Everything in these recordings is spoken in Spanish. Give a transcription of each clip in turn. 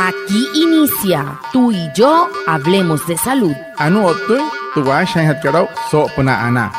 Aquí inicia Tú y yo hablemos de salud. Anu otu tuwa shanhat karau so puna ana.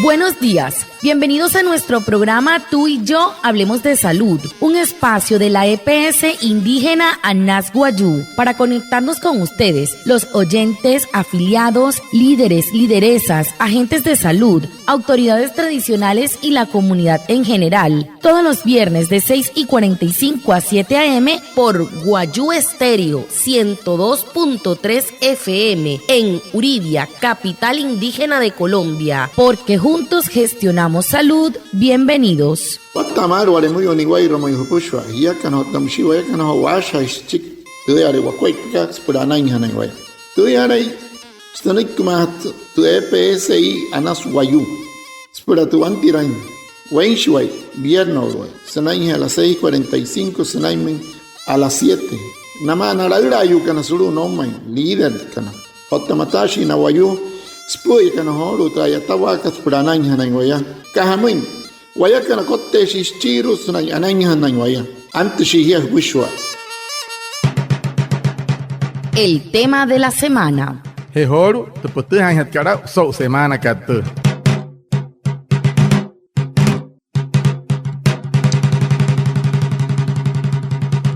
Buenos días, bienvenidos a nuestro programa Tú y yo hablemos de salud, un espacio de la EPS indígena Anas Guayú para conectarnos con ustedes, los oyentes, afiliados, líderes, lideresas, agentes de salud, autoridades tradicionales y la comunidad en general, todos los viernes de 6:45 a 7 a.m. por Guayú Estéreo 102.3 FM en Uribia, capital indígena de Colombia, porque juntos gestionamos salud. Bienvenidos. Watamar wale muy oniguay romo yupushwa ya kana tamshiwa ya kana washa ischik tuyare wakweka spurana inhana iguay tuyare stanik kumat tu EPSI Anas Guayú spura tu antiran wenshway viernes sanai a las 6:45 sanai a las 7 nama narayrayu kana suru nomay líder kana hotamatashi na Guayú Spui kana holu traya tawakas prananya na ngoya kahamin waya kana kotte shichiru sunay ananya na ngoya antes shihia wishwa. El tema de la semana. Hehoru te putu hanhat karau so semana katu.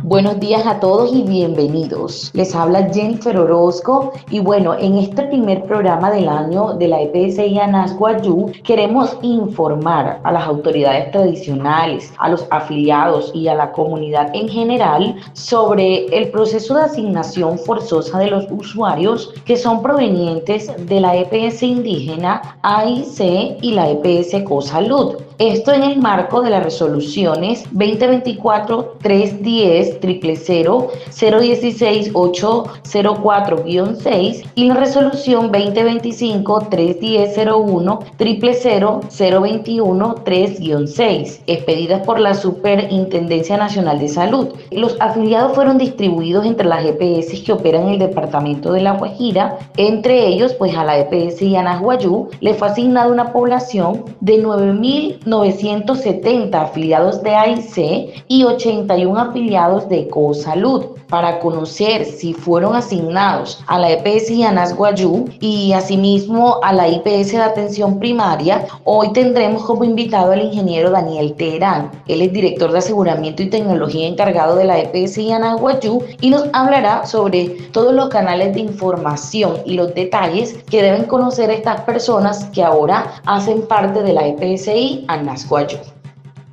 Buenos días a todos y bienvenidos. Les habla Jennifer Orozco y bueno, en este primer programa del año de la EPSI Anas Guayú queremos informar a las autoridades tradicionales, a los afiliados y a la comunidad en general sobre el proceso de asignación forzosa de los usuarios que son provenientes de la EPS indígena AIC y la EPS COSalud. Esto en el marco de las resoluciones 2024-310 016-804-6 y la resolución 2025-310-01-000-021-3-6, expedidas por la Superintendencia Nacional de Salud. Los afiliados fueron distribuidos entre las EPS que operan en el departamento de La Guajira. Entre ellos, pues a la EPS Anas Guayú le fue asignada una población de 9.970 afiliados de AIC y 81 afiliados de COSalud. Para conocer si fueron asignados a la EPS Anas Guayú y asimismo a la IPS de atención primaria, hoy tendremos como invitado al ingeniero Daniel Teherán. Él es director de aseguramiento y tecnología encargado de la EPS Anas Guayú y nos hablará sobre todos los canales de información y los detalles que deben conocer estas personas que ahora hacen parte de la EPSI Anas Guayú.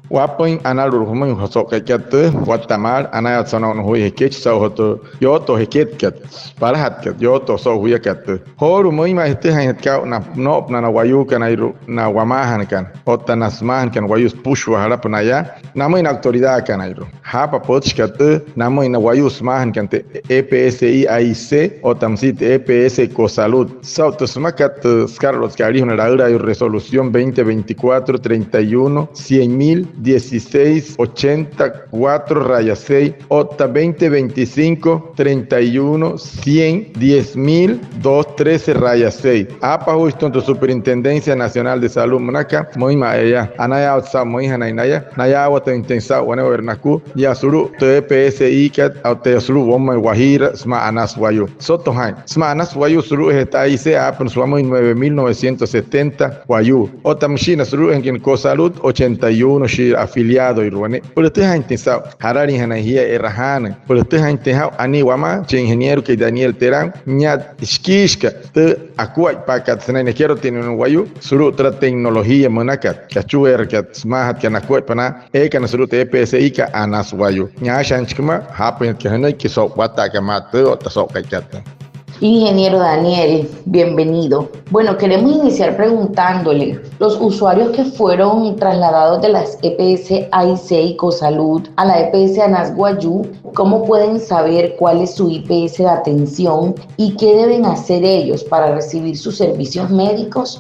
Wapoin analur humay hosok katu watamar anayat sono hui hekech so hoto yoto heket kat parahat kat yoto so huya kat horu muy ma este han ka na no na Guayú kanairu na wamahan kan otanasman kan Guayú pushwa harap naya namoy na autoridad kanairu hapa poch kat namoy na Guayú smahan kan te EPSI AIC otamsit EPS COSalud so to smakat Carlos Carijo na la resolución 2024-31 100.016.84-6 OTA 2025-31-100.10.213-6 APA justo en tu Superintendencia Nacional de Salud Manaka Moima ella Anaya Otsa Moija Nainaya Naya Wata Intensa Wane Bernaku Yasuru TPSI Kat Autesuru Woma Guajira Sma Anas Guayú Soto Hain Sma Anas Guayú Suru está IC APA Suamo 9.970 Guayú OTA Machina Suru en quien COSalud 81 afiliado y ruane por ustedes han intentado harari hanahia errahana por ustedes han intentado ani wama che ingeniero que Daniel Teherán ñat iskishka te akuai pakat sanai quiero tiene un Guayú suru otra tecnología monakat kachuer kat smahat kana kuai pana kana suru EPSI ka Anas Guayú nya shanchkma hapen que hanai que so wata ka mate o taso kaikat. Ingeniero Daniel, bienvenido. Bueno, queremos iniciar preguntándole, los usuarios que fueron trasladados de las EPS AIC y COSalud a la EPS Anas Guayú, ¿cómo pueden saber cuál es su IPS de atención y qué deben hacer ellos para recibir sus servicios médicos?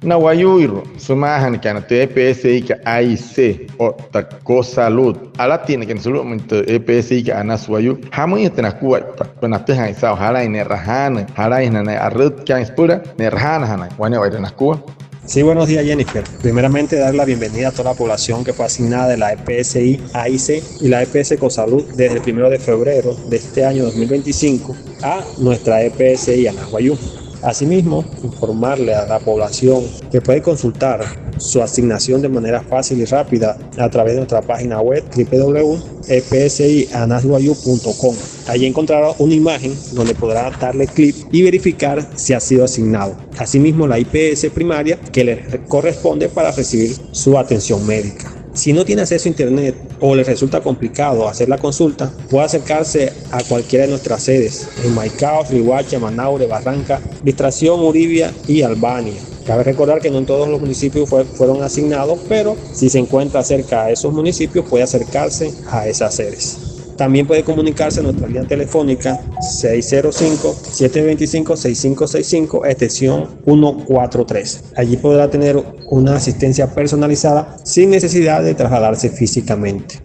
Na Guayuiro, sumahan kan TPSI ka AIC o ta Cosalud. Ala tiene que nosotros EPSI ka Anas Guayu. Hamun yetena kuat pa tehan isao halai ne rahana, halai na arrut kan spura ne rahana hana. Wane wa na kuwa. Sí, buenos días, Jennifer. Primeramente, dar la bienvenida a toda la población que fue asignada de la EPSI AIC y la EPS Cosalud desde el 1 de febrero de este año 2025 a nuestra EPSI Anas Guayú. Asimismo, informarle a la población que puede consultar su asignación de manera fácil y rápida a través de nuestra página web www.epsianasguayu.com. Allí encontrará una imagen donde podrá darle clic y verificar si ha sido asignado. Asimismo, la IPS primaria que le corresponde para recibir su atención médica. Si no tiene acceso a internet o le resulta complicado hacer la consulta, puede acercarse a cualquiera de nuestras sedes en Maicao, Riohacha, Manaure, Barranca, Distracción, Uribia y Albania. Cabe recordar que no en todos los municipios fueron asignados, pero si se encuentra cerca a esos municipios puede acercarse a esas sedes. También puede comunicarse a nuestra línea telefónica 605-725-6565, extensión 143. Allí podrá tener una asistencia personalizada sin necesidad de trasladarse físicamente.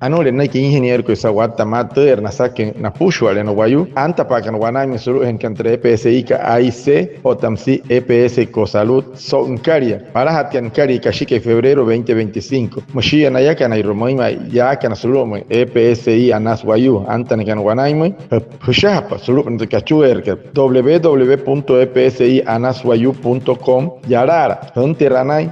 Anole na que ingeniero que esa guata mater na saque na puxo ale no Guayu anta pa kan wana mi suru en entre EPSI ka AIC o tamsi EPS Cosalud son caria para hatian cari ka shike febrero 2025 moshi na ya kana iromoima ya kana suru EPSI Anas Guayu anta kan wana mi pusha pa suru en ka chuer que www.epsianasguayu.com yarara hunte ranai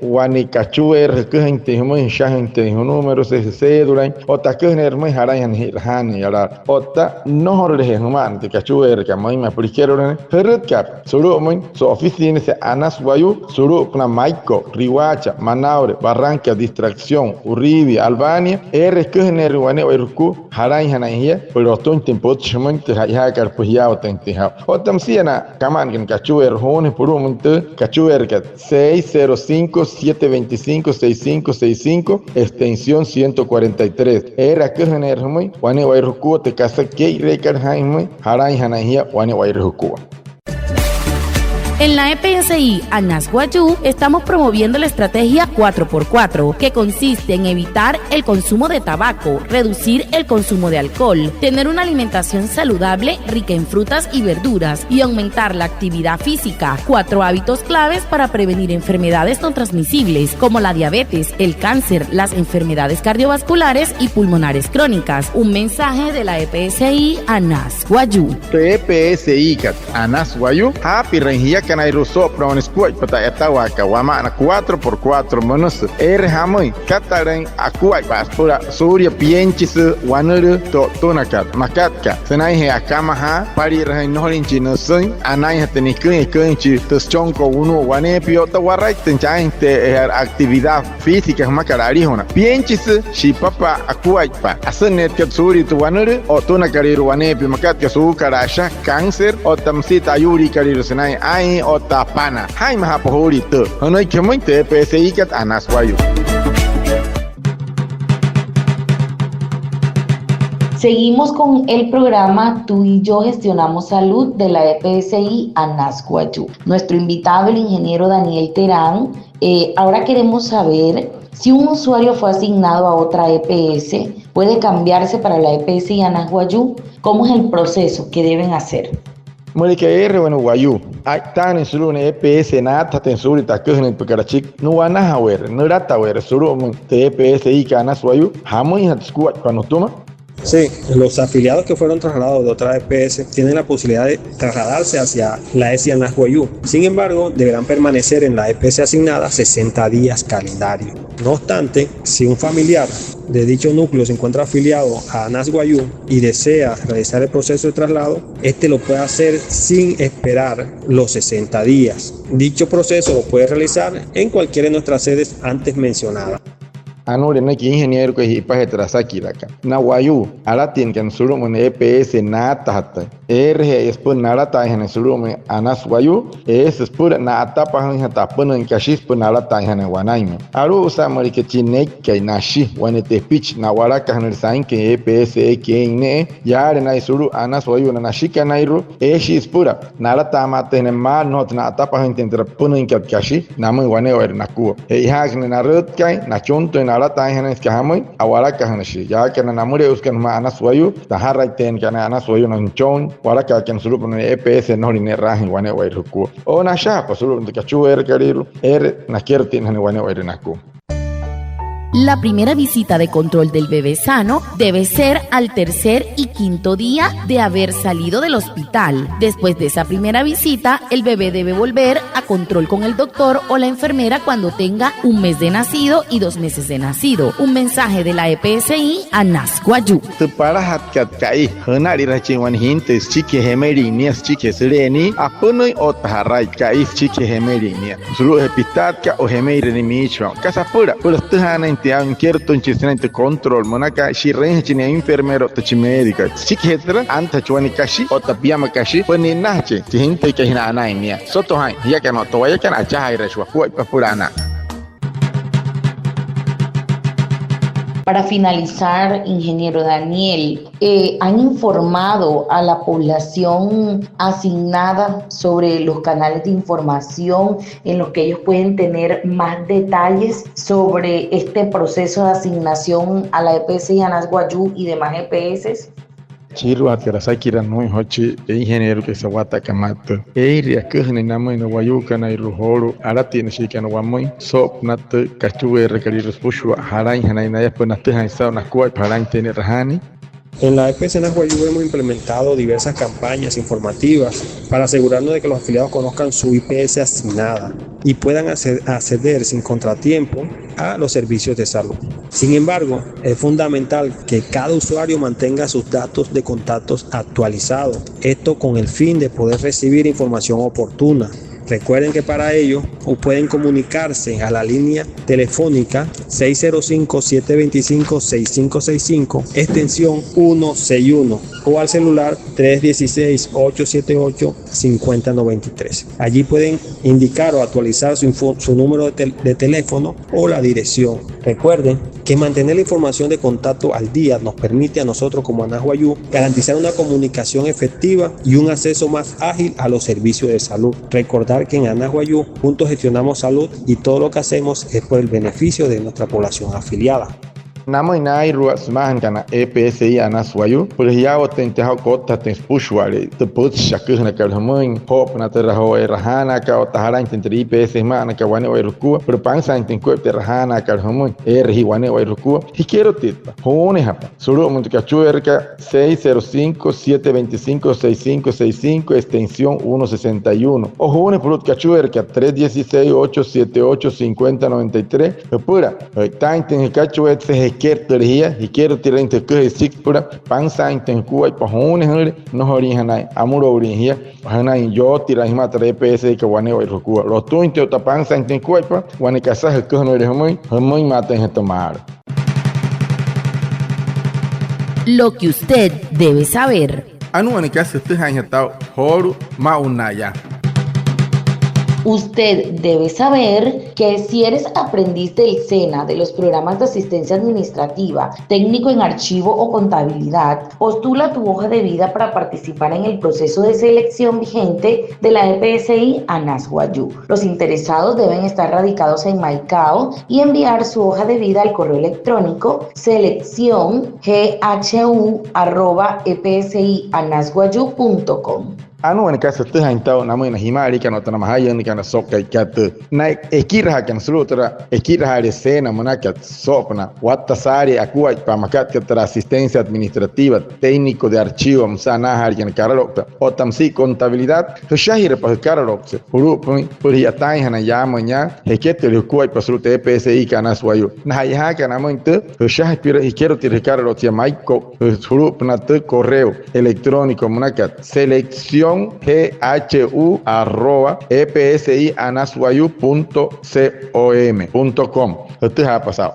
wani ka chuer que gente mo gente número 66 durante otta kehner mai harayan hirhan yara otta nohor le human de kachuer ka mai ma plikero ne herut kap suru mai so oficina se Anas Guayu suru kuna Maico Riohacha Manaure Barranca Distracción Uribia Albania kehner wane oirku harayan hanaya pero ton tempo chman te ha kar puya otente ha otam siena kaman ken kachuer hone puru muntu kachuer ka 605-725-6565 extensión 143 era que gener muy wani wairuku te casa que recar jaime harai hanahia wani wairuku. En la EPSI Anas Guayú estamos promoviendo la estrategia 4x4, que consiste en evitar el consumo de tabaco, reducir el consumo de alcohol, tener una alimentación saludable rica en frutas y verduras y aumentar la actividad física. 4 hábitos claves para prevenir enfermedades no transmisibles como la diabetes, el cáncer, las enfermedades cardiovasculares y pulmonares crónicas. Un mensaje de la EPSI Anas Guayú. EPSI Anas Guayú, happy rengia kana iruso pra un squat pata etawa ka wama na 4x4 menos hamoi kataren akuai pura surya pienchis wanuru to tonakat makatka senai he akama ha pari rahi nohlin chinosun anai hateni kunchi to chonko uno wane piota warai tenchain te actividad física makarari hona pienchis shi papa akuai pa asenet kat suri to wanuru o tonakari wane pi makatka su karasha cáncer o tamsita yuri kariru senai ai o tapana hai mahapohuri tu honoi kemointe PSI kat Anas Guayu. Seguimos con el programa Tú y Yo Gestionamos Salud de la EPSI Anas Guayú. Nuestro invitado, el ingeniero Daniel Terán. Ahora queremos saber si un usuario fue asignado a otra EPS, ¿puede cambiarse para la EPSI Anas Guayú? ¿Cómo es el proceso que deben hacer? Mulika bueno Guayu tan en suru ne EPS nata ten suru ta kuhne pekarachik no wana hawer no rata wer suru te EPS y Anas Guayu hamoy hat squat cuando toma. Sí, los afiliados que fueron trasladados de otra EPS tienen la posibilidad de trasladarse hacia la EPSI Anas Guayú. Sin embargo, deberán permanecer en la EPS asignada 60 días calendario. No obstante, si un familiar de dicho núcleo se encuentra afiliado a Anas Guayú y desea realizar el proceso de traslado, este lo puede hacer sin esperar los 60 días. Dicho proceso lo puede realizar en cualquiera de nuestras sedes antes mencionadas. anure na ki ingeniero que hipa hetrasaki laka na wayu ala tin kan sulumun EPS na tahata RG espur nala ta hene sulumun anas wayu es espur na atapa han hata pun kashis pun nala ta hene wanaime aru usamari ke chinek kai nashi wanete pitch na wala ka haner sain ke EPS ke ne yare na sulu anas wayu na nashika nairu eshi espura nala ta mate ne ma not na atapa han tentra pun kashi na mu wane wer naku e hak na rut kai na chonto na la ta hene ska hamu awala ka haneshi ya ke na namure uskan ma anas wayu ta harraiten kana anas wayu na chon wala ka ken sulu pun EPS no ni rahin wane wer ku o na sha pa sulu de kachu kariru na kertin hane wane wer naku. La primera visita de control del bebé sano debe ser al tercer y quinto día de haber salido del hospital. Después de esa primera visita, el bebé debe volver a control con el doctor o la enfermera cuando tenga 1 mes de nacido y 2 meses de nacido. Un mensaje de la EPSI a Nasguayú. Para hatkat kai, henari rachinwan hintes chiki hemerinia chiki sereni, apunoi otaharai kai chiki hemerinia. Sulu epitatka o hemerini michwa. Kasapura, pura tuhana tiang kierto inchisnente control monaka shiren chine enfermero tachi médica chikhetra anta chwani kashi o tapiama kashi pani nache tinte ke hina anainia soto hai ya que no toya kan acha hai reshwa kuai papurana. Para finalizar, ingeniero Daniel, ¿han informado a la población asignada sobre los canales de información en los que ellos pueden tener más detalles sobre este proceso de asignación a la EPS y a Nasguayú y demás EPS? Chiru atira sakira no hochi ingeniero que sawata kamato area kuhne namai no wayuka na iruhoro arati shika no wamoi sop nat kachuwe rekari ruspushwa harai hanai na yapna te hansa na kuai paran tener rahani. En la EPS Nasguayú hemos implementado diversas campañas informativas para asegurarnos de que los afiliados conozcan su IPS asignada y puedan acceder sin contratiempo a los servicios de salud. Sin embargo, es fundamental que cada usuario mantenga sus datos de contactos actualizados, esto con el fin de poder recibir información oportuna. Recuerden que para ello pueden comunicarse a la línea telefónica 605-725-6565, extensión 161, o al celular 316-878-5093. Allí pueden indicar o actualizar su número de teléfono o la dirección. Recuerden que mantener la información de contacto al día nos permite a nosotros como Nasguayú garantizar una comunicación efectiva y un acceso más ágil a los servicios de salud. Recordar que en Nasguayú juntos gestionamos salud y todo lo que hacemos es por el beneficio de nuestra población afiliada. Namo inai ruas mahan kana EPSI Nasguayú, por ya o tente ha kota ten spushwale, te put shakus na kalhamun, hop na terraho erhana ka o tahara intente IPS mana ka wane o erukua, pero pansa intente terrahana kalhamun, erhi wane o erukua, y quiero tita, hone hapa, solo muntukachuerka 605-725-6565, extensión 161, o hone purut kachuerka 316-878-5093, pura, tainten kachuet se kerteria y quiero tirar inte que six pura pansa inte kuai pahone hore no hori hanai amuro orinhia hanai yo tira hima 3 PS que wane o rukua lo tu inte ta pansa inte kuai pa wane kasa que no remoi maten tomar. Lo que usted debe saber. Anu wane kasa te hanya tau horu maunaya. Usted debe saber que si eres aprendiz del SENA de los programas de asistencia administrativa, técnico en archivo o contabilidad, postula tu hoja de vida para participar en el proceso de selección vigente de la EPSI a Nasguayú. Los interesados deben estar radicados en Maicao y enviar su hoja de vida al correo electrónico seleccion@epsianasguayu.com. Anu wane kasa te hantau namu na himari kana tana mahaya ni kana sokai katu na ekira kana sulutra ekira hare sena monaka sopna watasari akua pa makat katra asistencia administrativa técnico de archivo msana har kana karalokta o tamsi contabilidad to shahire pa karalokse puru por yatai hana yamanya hekete lekua pa sulute EPSI kana Nasguayú na haya kana monte to shahire hikero te karalokya maiko puru pnat correo electrónico monaka selección ghu@epsianasguayu.com. Esto ha pasado.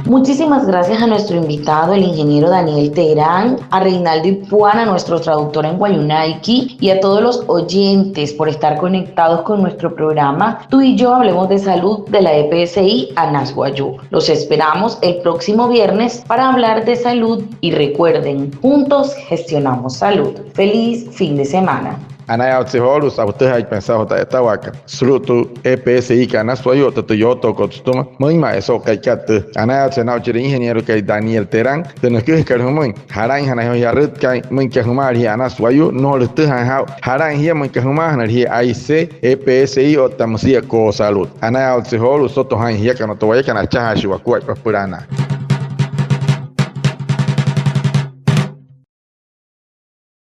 Muchísimas gracias a nuestro invitado, el ingeniero Daniel Terán, a Reinaldo Ipuana, nuestro traductor en Guayunaiki, y a todos los oyentes por estar conectados con nuestro programa Tú y Yo Hablemos de Salud de la EPSI Anasguayú. Los esperamos el próximo viernes para hablar de salud y recuerden, juntos gestionamos salud. Feliz fin de semana. Anaya Otsiholu, ustedes hay pensado esta vaca. Srutu EPSI Anasguayú, Tatuyoto, Costuma, muy más eso que hay que hacer. Anaya Otsenao, ingeniero que hay Daniel Terán, de los que es que muy Haran Hanayo Yarrit, que muy que humar y Anasguayú, no lo estoy hanjao. Haran y muy que humar, y AIC, EPSI o Tamusia Co Salud. Anaya Otsiholu, Soto Han, y que no te voy a canachar, Shiwakuay, Paspurana.